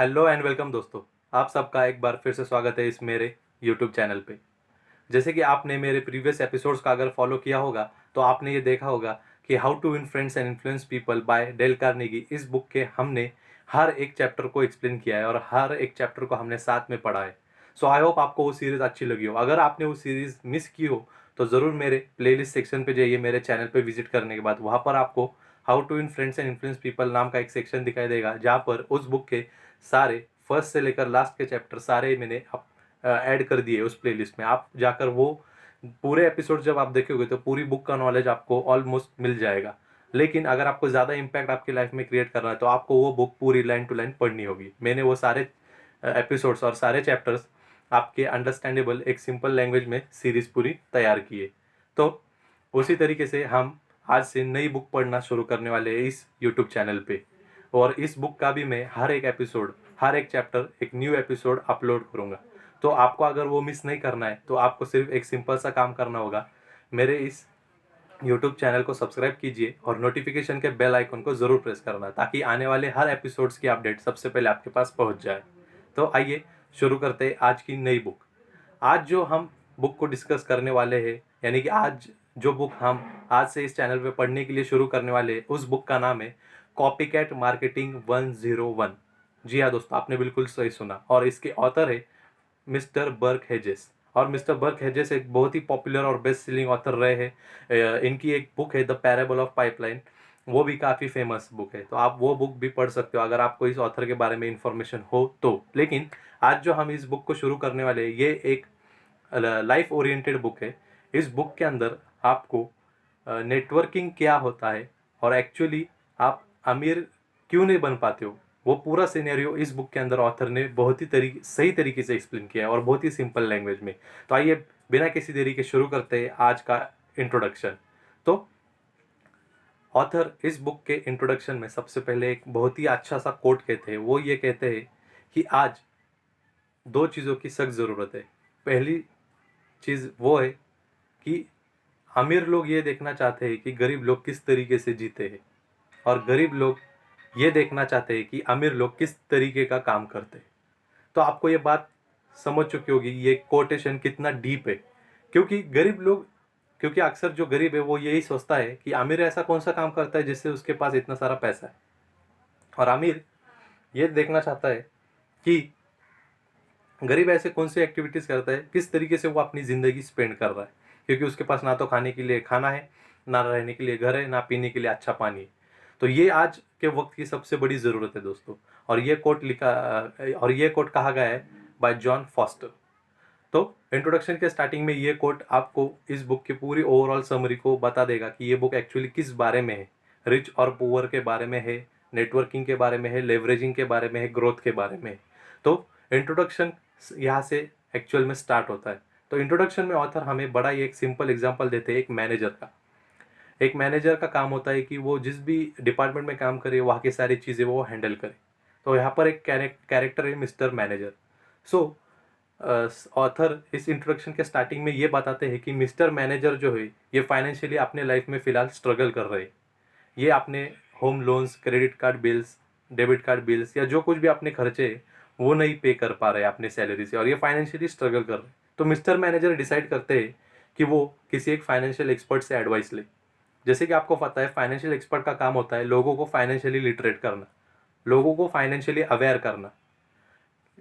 Hello and welcome दोस्तों। आप सबका एक बार फिर से स्वागत है इस मेरे यूट्यूब चैनल पे। जैसे कि आपने मेरे प्रीवियस एपिसोड्स का अगर फॉलो किया होगा तो आपने ये देखा होगा कि how to win friends and influence people by Dale Carnegie, इस बुक के हमने हर एक चैप्टर को एक्सप्लेन किया है और हर एक चैप्टर को हमने साथ में पढ़ा है। सो आई होप आपको वो सीरीज़ अच्छी लगी हो। अगर आपने वो सीरीज़ मिस की हो तो ज़रूर मेरे प्लेलिस्ट सेक्शन पे जाइए। मेरे चैनल पे विजिट करने के बाद वहाँ पर आपको how to win friends and influence people नाम का एक सेक्शन दिखाई देगा, जहाँ पर उस बुक के सारे फर्स्ट से लेकर लास्ट के चैप्टर सारे मैंने ऐड कर दिए उस प्लेलिस्ट में। आप जाकर वो पूरे एपिसोड जब आप देखोगे तो पूरी बुक का नॉलेज आपको ऑलमोस्ट मिल जाएगा। लेकिन अगर आपको ज़्यादा इम्पैक्ट आपकी लाइफ में क्रिएट करना है तो आपको वो बुक पूरी लाइन टू लाइन पढ़नी होगी। मैंने वो सारे एपिसोड्स और सारे चैप्टर्स आपके अंडरस्टैंडेबल एक सिंपल लैंग्वेज में सीरीज पूरी तैयार की है। तो उसी तरीके से हम आज से नई बुक पढ़ना शुरू करने वाले हैं इस यूट्यूब चैनल पे। और इस बुक का भी मैं हर एक एपिसोड, हर एक चैप्टर एक न्यू एपिसोड अपलोड करूँगा। तो आपको अगर वो मिस नहीं करना है तो आपको सिर्फ एक सिंपल सा काम करना होगा। मेरे इस यूट्यूब चैनल को सब्सक्राइब कीजिए और नोटिफिकेशन के बेल आइकन को ज़रूर प्रेस करना, ताकि आने वाले हर एपिसोड्स की अपडेट सबसे पहले आपके पास पहुंच जाए। तो आइए शुरू करते हैं आज की नई बुक। आज जो हम बुक को डिस्कस करने वाले हैं, यानी कि आज जो बुक हम आज से इस चैनल पे पढ़ने के लिए शुरू करने वाले हैं, उस बुक का नाम है कॉपीकैट मार्केटिंग 101। जी हाँ दोस्तों, आपने बिल्कुल सही सुना। और इसके ऑथर है मिस्टर बर्क हेजेस। और मिस्टर बर्क हेजेस एक बहुत ही पॉपुलर और बेस्ट सेलिंग ऑथर रहे हैं। इनकी एक बुक है द पैराबल ऑफ पाइपलाइन, वो भी काफ़ी फेमस बुक है। तो आप वो बुक भी पढ़ सकते हो अगर आपको इस ऑथर के बारे में इंफॉर्मेशन हो तो। लेकिन आज जो हम इस बुक को शुरू करने वाले हैं, ये एक लाइफ ओरिएंटेड बुक है। इस बुक के अंदर आपको नेटवर्किंग क्या होता है और एक्चुअली आप अमीर क्यों नहीं बन पाते हो, वो पूरा सिनेरियो इस बुक के अंदर ऑथर ने बहुत ही सही तरीके से एक्सप्लेन किया है और बहुत ही सिंपल लैंग्वेज में। तो आइए बिना किसी देरी के शुरू करते हैं आज का इंट्रोडक्शन। तो ऑथर इस बुक के इंट्रोडक्शन में सबसे पहले एक बहुत ही अच्छा सा कोट कहते हैं। वो ये कहते हैं कि आज दो चीज़ों की सख्त ज़रूरत है। पहली चीज़ वो है कि अमीर लोग ये देखना चाहते हैं कि गरीब लोग किस तरीके से जीते हैं, और गरीब लोग ये देखना चाहते हैं कि अमीर लोग किस तरीके का काम करते हैं। तो आपको ये बात समझ चुकी होगी ये कोटेशन कितना डीप है। क्योंकि गरीब लोग, क्योंकि अक्सर जो गरीब है वो यही सोचता है कि अमीर ऐसा कौन सा काम करता है जिससे उसके पास इतना सारा पैसा है, और अमीर ये देखना चाहता है कि गरीब ऐसे कौन सी एक्टिविटीज़ करता है, किस तरीके से वो अपनी ज़िंदगी स्पेंड कर रहा है। क्योंकि उसके पास ना तो खाने के लिए खाना है, ना रहने के लिए घर है, ना पीने के लिए अच्छा पानी है। तो ये आज के वक्त की सबसे बड़ी ज़रूरत है दोस्तों। और ये कोट कहा गया है बाय जॉन फॉस्टर। तो इंट्रोडक्शन के स्टार्टिंग में ये कोट आपको इस बुक की पूरी ओवरऑल समरी को बता देगा कि ये बुक एक्चुअली किस बारे में है। रिच और पुअर के बारे में है, नेटवर्किंग के बारे में है, लेवरेजिंग के बारे में है, ग्रोथ के बारे में है। तो इंट्रोडक्शन यहाँ से एक्चुअल में स्टार्ट होता है। तो इंट्रोडक्शन में ऑथर हमें बड़ा ही एक सिंपल एग्जांपल देते हैं एक मैनेजर का। एक मैनेजर का काम होता है कि वो जिस भी डिपार्टमेंट में काम करे वहाँ की सारी चीज़ें वो हैंडल करे। तो यहाँ पर एक कैरेक्टर है मिस्टर मैनेजर। सो ऑथर इस इंट्रोडक्शन के स्टार्टिंग में ये बताते हैं कि मिस्टर मैनेजर जो है ये फाइनेंशियली अपने लाइफ में फ़िलहाल स्ट्रगल कर रहे हैं। ये अपने home loans, credit card bills, debit card bills या जो कुछ भी अपने खर्चे हैं वो नहीं पे कर पा रहे अपने सैलरी से, और ये फाइनेंशियली स्ट्रगल कर रहे हैं। तो मिस्टर मैनेजर डिसाइड करते हैं कि वो किसी एक फाइनेंशियल एक्सपर्ट से एडवाइस ले। जैसे कि आपको पता है फाइनेंशियल एक्सपर्ट का काम होता है लोगों को फाइनेंशियली लिटरेट करना, लोगों को फाइनेंशियली अवेयर करना।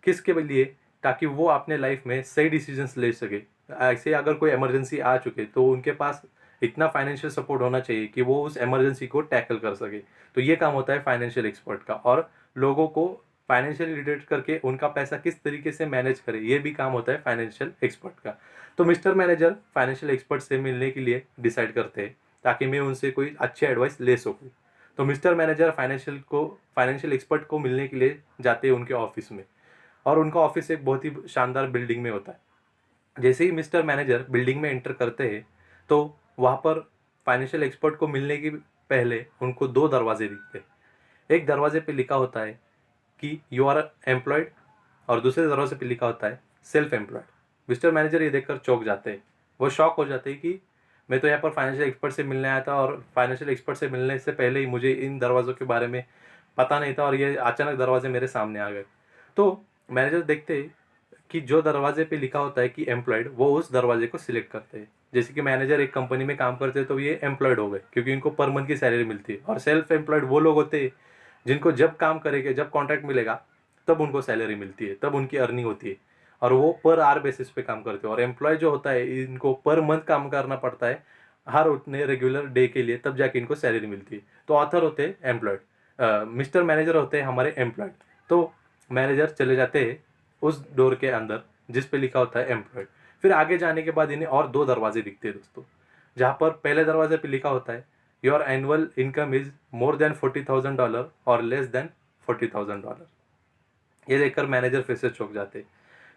किसके लिए? ताकि वो अपने लाइफ में सही डिसीजंस ले सके। ऐसे अगर कोई इमरजेंसी आ चुके तो उनके पास इतना फाइनेंशियल सपोर्ट होना चाहिए कि वो उस इमरजेंसी को टैकल कर सके। तो ये काम होता है फाइनेंशियल एक्सपर्ट का। और लोगों को फाइनेंशियली लिटरेट करके उनका पैसा किस तरीके से मैनेज करे, ये भी काम होता है फाइनेंशियल एक्सपर्ट का। तो मिस्टर मैनेजर फाइनेंशियल एक्सपर्ट से मिलने के लिए डिसाइड करते हैं ताकि मैं उनसे कोई अच्छी एडवाइस ले सकूँ। तो मिस्टर मैनेजर फाइनेंशियल एक्सपर्ट को मिलने के लिए जाते हैं उनके ऑफिस में। और उनका ऑफिस एक बहुत ही शानदार बिल्डिंग में होता है। जैसे ही मिस्टर मैनेजर बिल्डिंग में एंटर करते हैं तो वहाँ पर फाइनेंशियल एक्सपर्ट को मिलने के पहले उनको दो दरवाजे दिखते हैं। एक दरवाजे पे लिखा होता है कि यू आर एम्प्लॉयड, और दूसरे दरवाजे पे लिखा होता है सेल्फ एम्प्लॉयड। मिस्टर मैनेजर ये देखकर चौंक जाते हैं। वो शॉक हो जाते हैं कि मैं तो यहाँ पर फाइनेंशियल एक्सपर्ट से मिलने आया था, और फाइनेंशियल एक्सपर्ट से मिलने से पहले ही मुझे इन दरवाज़ों के बारे में पता नहीं था, और ये अचानक दरवाजे मेरे सामने आ गए। तो मैनेजर देखते हैं कि जो दरवाजे पे लिखा होता है कि एम्प्लॉयड, वो उस दरवाजे को सिलेक्ट करते हैं। जैसे कि मैनेजर एक कंपनी में काम करते हैं तो ये एम्प्लॉयड हो गए, क्योंकि इनको पर मंथ की सैलरी मिलती है। और सेल्फ एम्प्लॉयड वो लोग होते हैं जिनको जब काम करेंगे, जब कॉन्ट्रैक्ट मिलेगा तब उनको सैलरी मिलती है, तब उनकी अर्निंग होती है, और वो पर आवर बेसिस पे काम करते हैं। और एम्प्लॉय जो होता है, इनको पर मंथ काम करना पड़ता है हर उतने रेगुलर डे के लिए, तब जाके इनको सैलरी मिलती है। तो ऑथर होते हैं एम्प्लॉयड, मिस्टर मैनेजर होते हैं हमारे एम्प्लॉयड। तो मैनेजर चले जाते हैं उस डोर के अंदर जिस पे लिखा होता है एम्प्लॉयड। फिर आगे जाने के बाद इन्हें और दो दरवाजे दिखते हैं दोस्तों, जहाँ पर पहले दरवाजे पे लिखा होता है your annual income is more than $40,000 और लेस देन $40,000। ये देखकर मैनेजर फिर से चौंक जाते।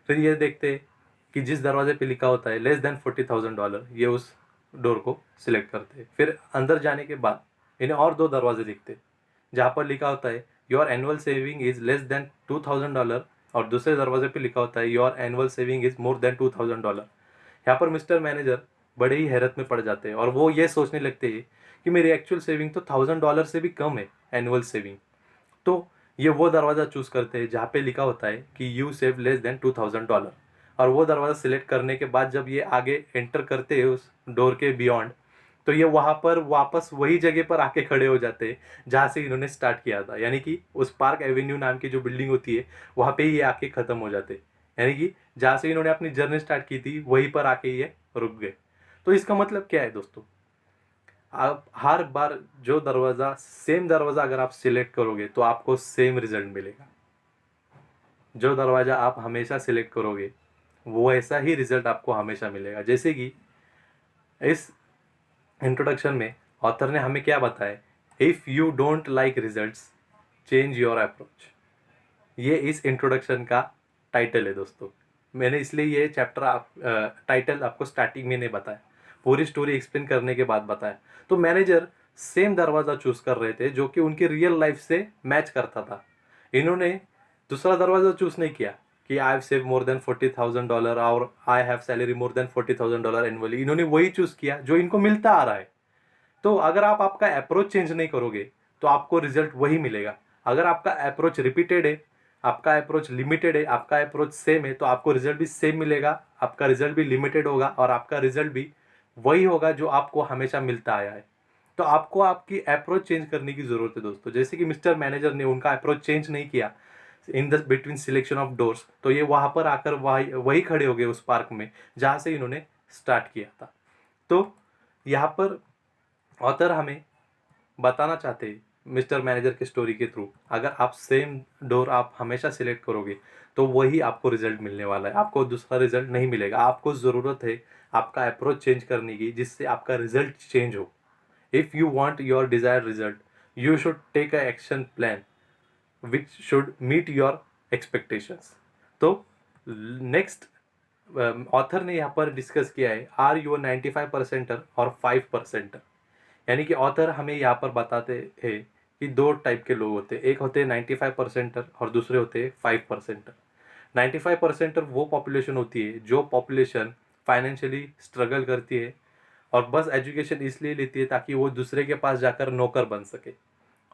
फिर ये देखते कि जिस दरवाजे पे लिखा होता है लेस देन $40,000, ये उस डोर को सिलेक्ट करते। फिर अंदर जाने के बाद इन्हें और दो दरवाजे दिखते जहाँ पर लिखा होता है your annual saving is less than $2,000, और दूसरे दरवाजे पे लिखा होता है your annual saving is more than $2,000। यहाँ पर मिस्टर मैनेजर बड़े ही हैरत में पड़ जाते हैं और वो ये सोचने लगते हैं कि मेरी एक्चुअल सेविंग तो $1,000 से भी कम है, एनुअल सेविंग। तो ये वो दरवाज़ा चूज़ करते हैं जहाँ पे लिखा होता है कि यू सेव लेस देन $2,000। और वो दरवाज़ा सिलेक्ट करने के बाद जब ये आगे एंटर करते हैं उस डोर के बियॉन्ड, तो ये वहाँ पर वापस वही जगह पर आके खड़े हो जाते हैं जहाँ से इन्होंने स्टार्ट किया था। यानी कि उस पार्क एवेन्यू नाम की जो बिल्डिंग होती है वहाँ पे ये आके ख़त्म हो जाते, यानी कि जहाँ से इन्होंने अपनी जर्नी स्टार्ट की थी वहीं पर आके ये रुक गए। तो इसका मतलब क्या है दोस्तों, आप हर बार जो दरवाज़ा, सेम दरवाज़ा अगर आप सिलेक्ट करोगे तो आपको सेम रिजल्ट मिलेगा। जो दरवाज़ा आप हमेशा सिलेक्ट करोगे वो ऐसा ही रिजल्ट आपको हमेशा मिलेगा। जैसे कि इस इंट्रोडक्शन में ऑथर ने हमें क्या बताया, if you don't like results change your approach. ये इस इंट्रोडक्शन का टाइटल है दोस्तों। मैंने इसलिए ये चैप्टर टाइटल आपको स्टार्टिंग में नहीं बताया, पूरी स्टोरी एक्सप्लेन करने के बाद बताया। तो मैनेजर सेम दरवाज़ा चूज़ कर रहे थे जो कि उनकी रियल लाइफ से मैच करता था। इन्होंने दूसरा दरवाज़ा चूज़ नहीं किया कि I have save more than $40,000 और I have salary more than $40,000 annually. इन्होंने वही चूज़ किया जो इनको मिलता आ रहा है। तो अगर आप आपका अप्रोच चेंज नहीं करोगे तो आपको रिजल्ट वही मिलेगा। अगर आपका अप्रोच रिपीटेड है, आपका अप्रोच लिमिटेड है, आपका अप्रोच सेम है, तो आपको रिजल्ट भी सेम मिलेगा, आपका रिजल्ट भी लिमिटेड होगा और आपका रिजल्ट भी वही होगा जो आपको हमेशा मिलता आया है। तो आपको आपकी अप्रोच चेंज करने की ज़रूरत है दोस्तों। जैसे कि मिस्टर मैनेजर ने उनका अप्रोच चेंज नहीं किया in the between selection of doors, तो ये वहाँ पर आकर वही खड़े हो गए उस पार्क में जहाँ से इन्होंने स्टार्ट किया था। तो यहाँ पर ऑथर हमें बताना चाहते हैं मिस्टर मैनेजर के स्टोरी के थ्रू, अगर आप सेम डोर आप हमेशा सिलेक्ट करोगे तो वही आपको रिजल्ट मिलने वाला है, आपको दूसरा रिजल्ट नहीं मिलेगा। आपको ज़रूरत है आपका अप्रोच चेंज करने की जिससे आपका रिजल्ट चेंज हो। If you want your desired result you should take a action plan which should meet your expectations. तो नेक्स्ट ऑथर ने यहाँ पर डिस्कस किया है, आर यू 95%er और 5%er। यानी कि ऑथर हमें यहाँ पर बताते हैं कि दो टाइप के लोग होते हैं, एक होते हैं 95%er और दूसरे होते हैं 5%er। 95%er वो पॉपुलेशन होती है जो पॉपुलेशन फाइनेंशियली स्ट्रगल करती है और बस एजुकेशन इसलिए लेती है ताकि वो दूसरे के पास जाकर नौकर बन सके।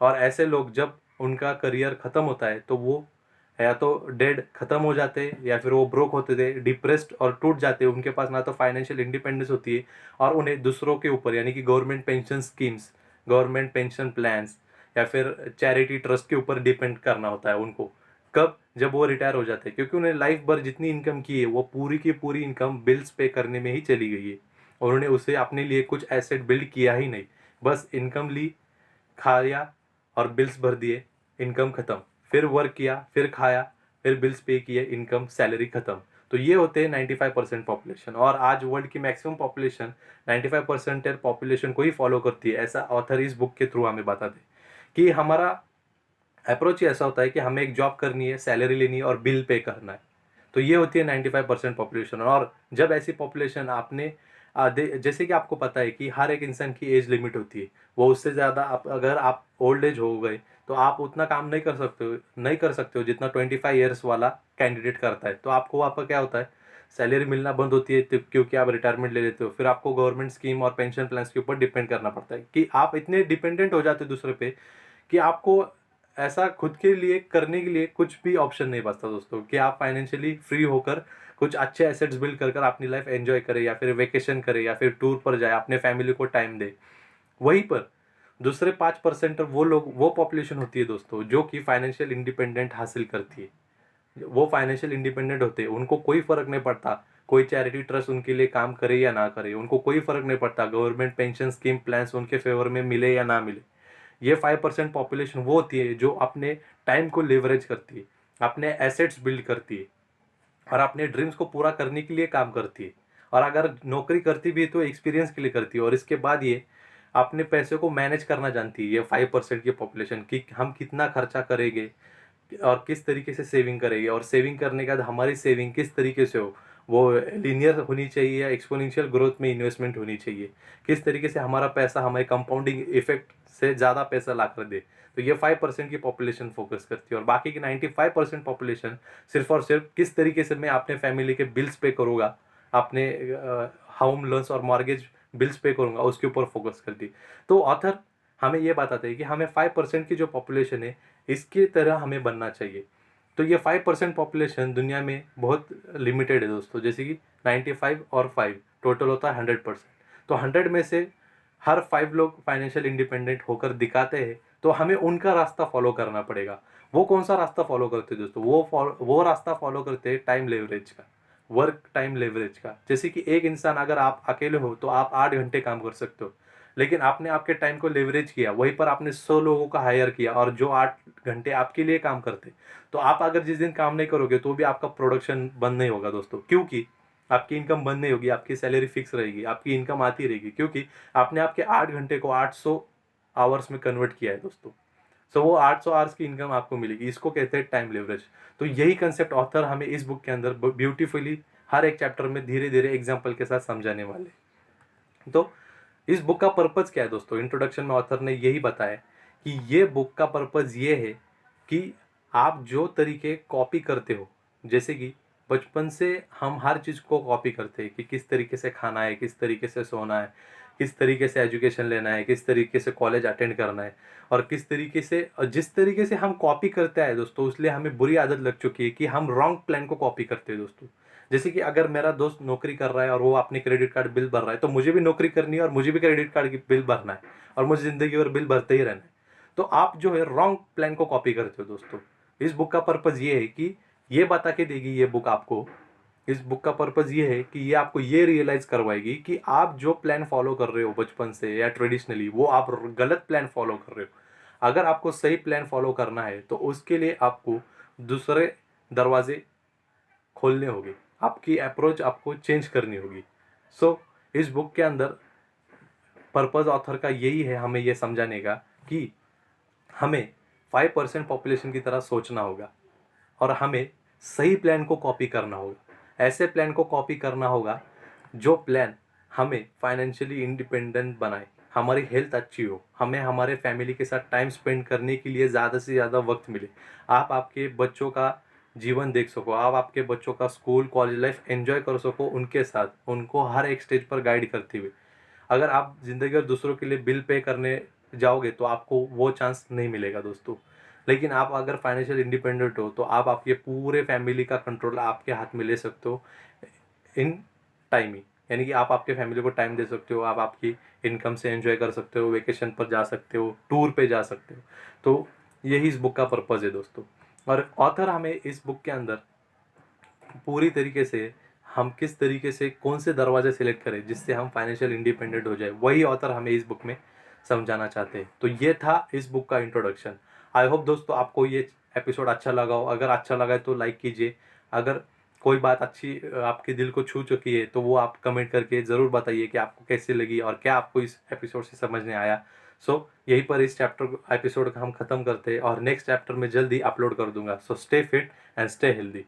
और ऐसे लोग जब उनका करियर ख़त्म होता है तो वो या तो डेड ख़त्म हो जाते या फिर वो ब्रोक होते थे, डिप्रेस्ड और टूट जाते। उनके पास ना तो फाइनेंशियल इंडिपेंडेंस होती है और उन्हें दूसरों के ऊपर यानी कि government pension schemes, government pension plans या फिर चैरिटी ट्रस्ट के ऊपर डिपेंड करना होता है उनको। कब? जब वो रिटायर हो जाते हैं, क्योंकि उन्हें लाइफ भर जितनी इनकम की है वो पूरी की पूरी इनकम बिल्स पे करने में ही चली गई है। और उन्होंने उसे अपने लिए कुछ एसेट बिल्ड किया ही नहीं, बस इनकम ली, खाया और बिल्स भर दिए, इनकम ख़त्म। फिर वर्क किया, फिर खाया, फिर बिल्स पे किए, इनकम सैलरी ख़त्म। तो ये होते हैं 95% पॉपुलेशन। और आज वर्ल्ड की मैक्सिमम पॉपुलेशन 95% पॉपुलेशन को ही फॉलो करती है, ऐसा ऑथर इस बुक के थ्रू हमें बताते हैं कि हमारा अप्रोच ही ऐसा होता है कि हमें एक जॉब करनी है, सैलरी लेनी है और बिल पे करना है। तो ये होती है 95% पॉपुलेशन। और जब ऐसी पॉपुलेशन आपने जैसे कि आपको पता है कि हर एक इंसान की एज लिमिट होती है, वो उससे ज़्यादा अगर आप ओल्ड एज हो गए तो आप उतना काम नहीं कर सकते हो जितना 25 ईयर्स वाला कैंडिडेट करता है। तो आपको वहाँ पर क्या होता है, सैलरी मिलना बंद होती है क्योंकि आप रिटायरमेंट ले लेते हो। फिर आपको गवर्नमेंट स्कीम और पेंशन प्लान्स के ऊपर डिपेंड करना पड़ता है कि आप इतने डिपेंडेंट हो जाते हो दूसरे पे कि आपको ऐसा खुद के लिए करने के लिए कुछ भी ऑप्शन नहीं बचता दोस्तों कि आप फाइनेंशियली फ्री होकर कुछ अच्छे एसेट्स बिल्ड कर अपनी लाइफ एंजॉय करें, या फिर वेकेशन करें, या फिर टूर पर जाए, अपने फैमिली को टाइम दे। वहीं पर दूसरे 5% वो लोग, वो पॉपुलेशन होती है दोस्तों जो कि फाइनेंशियल इंडिपेंडेंट हासिल करती है। वो फाइनेंशियल इंडिपेंडेंट होते हैं, उनको कोई फर्क नहीं पड़ता कोई चैरिटी ट्रस्ट उनके लिए काम करे या ना करे, उनको कोई फर्क नहीं पड़ता गवर्नमेंट पेंशन स्कीम प्लान्स उनके फेवर में मिले या ना मिले। ये 5% पॉपुलेशन वो होती है जो अपने टाइम को लेवरेज करती है, अपने एसेट्स बिल्ड करती है और अपने ड्रीम्स को पूरा करने के लिए काम करती है। और अगर नौकरी करती भी है तो एक्सपीरियंस के लिए करती है, और इसके बाद ये अपने पैसे को मैनेज करना जानती है। ये 5% की पॉपुलेशन की हम कितना खर्चा करेंगे और किस तरीके से सेविंग करेंगे, और सेविंग करने के बाद हमारी सेविंग किस तरीके से हो, वो लीनियर होनी चाहिए या एक्सपोनेंशियल ग्रोथ में इन्वेस्टमेंट होनी चाहिए, किस तरीके से हमारा पैसा हमारे कंपाउंडिंग इफेक्ट से ज़्यादा पैसा ला कर दे। तो ये 5% की पॉपुलेशन फोकस करती है, और बाकी की 95% पॉपुलेशन सिर्फ और सिर्फ किस तरीके से मैं अपने फैमिली के बिल्स पे करूँगा, अपने होम लोन्स और मॉर्गेज बिल्स पे करूँगा, उसके ऊपर फोकस करती है। तो ऑथर हमें ये बताते हैं कि हमें 5% की जो पॉपुलेशन है इसकी तरह हमें बनना चाहिए। तो ये 5% पॉपुलेशन दुनिया में बहुत लिमिटेड है दोस्तों, जैसे कि 95 और 5 टोटल होता है 100%। तो 100 में से हर 5 लोग फाइनेंशियल इंडिपेंडेंट होकर दिखाते हैं, तो हमें उनका रास्ता फॉलो करना पड़ेगा। वो कौन सा रास्ता फॉलो करते हैं दोस्तों? वो रास्ता फॉलो करते हैं टाइम लेवरेज का, वर्क टाइम लेवरेज का। जैसे कि एक इंसान, अगर आप अकेले हो तो आप 8 घंटे काम कर सकते हो, लेकिन आपने आपके टाइम को लेवरेज किया, वहीं पर आपने 100 लोगों का हायर किया और जो 8 घंटे आपके लिए काम करते, तो आप अगर जिस दिन काम नहीं करोगे तो भी आपका प्रोडक्शन बंद नहीं होगा दोस्तों, क्योंकि आपकी इनकम बंद नहीं होगी, आपकी सैलरी फिक्स रहेगी, आपकी इनकम आती रहेगी, क्योंकि आपने आपके 8 घंटे को 800 आवर्स में कन्वर्ट किया है दोस्तों। सो वो 800 आवर्स की इनकम आपको मिलेगी, इसको कहते हैं टाइम लेवरेज। तो यही कंसेप्ट ऑथर हमें इस बुक के अंदर ब्यूटीफुली हर एक चैप्टर में धीरे धीरे एग्जाम्पल के साथ समझाने वाले। तो इस बुक का पर्पज़ क्या है दोस्तों? इंट्रोडक्शन में ऑथर ने यही बताया कि ये बुक का पर्पज़ ये है कि आप जो तरीके कॉपी करते हो, जैसे कि बचपन से हम हर चीज़ को कॉपी करते हैं कि किस तरीके से खाना है, किस तरीके से सोना है, किस तरीके से एजुकेशन लेना है, किस तरीके से कॉलेज अटेंड करना है, और किस तरीके से, और जिस तरीके से हम कॉपी करते हैं दोस्तों, इसलिए हमें बुरी आदत लग चुकी है कि हम रॉन्ग प्लान को कॉपी करते हैं दोस्तों। जैसे कि अगर मेरा दोस्त नौकरी कर रहा है और वो अपने क्रेडिट कार्ड बिल भर रहा है, तो मुझे भी नौकरी करनी है और मुझे भी क्रेडिट कार्ड की बिल भरना है, और मुझे ज़िंदगी भर बिल भरते ही रहना है। तो आप जो है रॉन्ग प्लान को कॉपी करते हो दोस्तों। इस बुक का पर्पज़ ये है कि ये बता के देगी ये बुक आपको, इस बुक का पर्पज़ ये है कि ये आपको ये रियलाइज़ करवाएगी कि आप जो प्लान फॉलो कर रहे हो बचपन से या ट्रेडिशनली, वो आप गलत प्लान फॉलो कर रहे हो। अगर आपको सही प्लान फॉलो करना है तो उसके लिए आपको दूसरे दरवाजे खोलने होंगे, आपकी अप्रोच आपको चेंज करनी होगी। सो इस बुक के अंदर पर्पज़ ऑथर का यही है, हमें ये समझाने का कि हमें 5% पॉपुलेशन की तरह सोचना होगा, और हमें सही प्लान को कॉपी करना होगा। ऐसे प्लान को कॉपी करना होगा जो प्लान हमें फाइनेंशियली इंडिपेंडेंट बनाए, हमारी हेल्थ अच्छी हो, हमें हमारे फैमिली के साथ टाइम स्पेंड करने के लिए ज़्यादा से ज़्यादा वक्त मिले, आप आपके बच्चों का जीवन देख सको, आप आपके बच्चों का स्कूल कॉलेज लाइफ एंजॉय कर सको उनके साथ, उनको हर एक स्टेज पर गाइड करते हुए। अगर आप ज़िंदगी भर दूसरों के लिए बिल पे करने जाओगे तो आपको वो चांस नहीं मिलेगा दोस्तों। लेकिन आप अगर फाइनेंशियल इंडिपेंडेंट हो तो आप आपके पूरे फैमिली का कंट्रोल आपके हाथ में ले सकते हो इन टाइम ही। यानी कि आप आपके फैमिली को टाइम दे सकते हो, आप आपकी इनकम से एंजॉय कर सकते हो, वेकेशन पर जा सकते हो, टूर पे जा सकते हो। तो यही इस बुक का पर्पज़ है दोस्तों। और ऑथर हमें इस बुक के अंदर पूरी तरीके से हम किस तरीके से कौन से दरवाजे सेलेक्ट करें जिससे हम फाइनेंशियल इंडिपेंडेंट हो जाए, वही ऑथर हमें इस बुक में समझाना चाहते हैं। तो ये था इस बुक का इंट्रोडक्शन। आई होप दोस्तों आपको ये एपिसोड अच्छा लगा हो। अगर अच्छा लगा है तो लाइक कीजिए। अगर कोई बात अच्छी आपके दिल को छू चुकी है तो वो आप कमेंट करके ज़रूर बताइए कि आपको कैसी लगी और क्या आपको इस एपिसोड से समझ में आया। सो यहीं पर इस चैप्टर एपिसोड का हम ख़त्म करते हैं, और नेक्स्ट चैप्टर में जल्दी अपलोड कर दूंगा। So stay fit and stay healthy.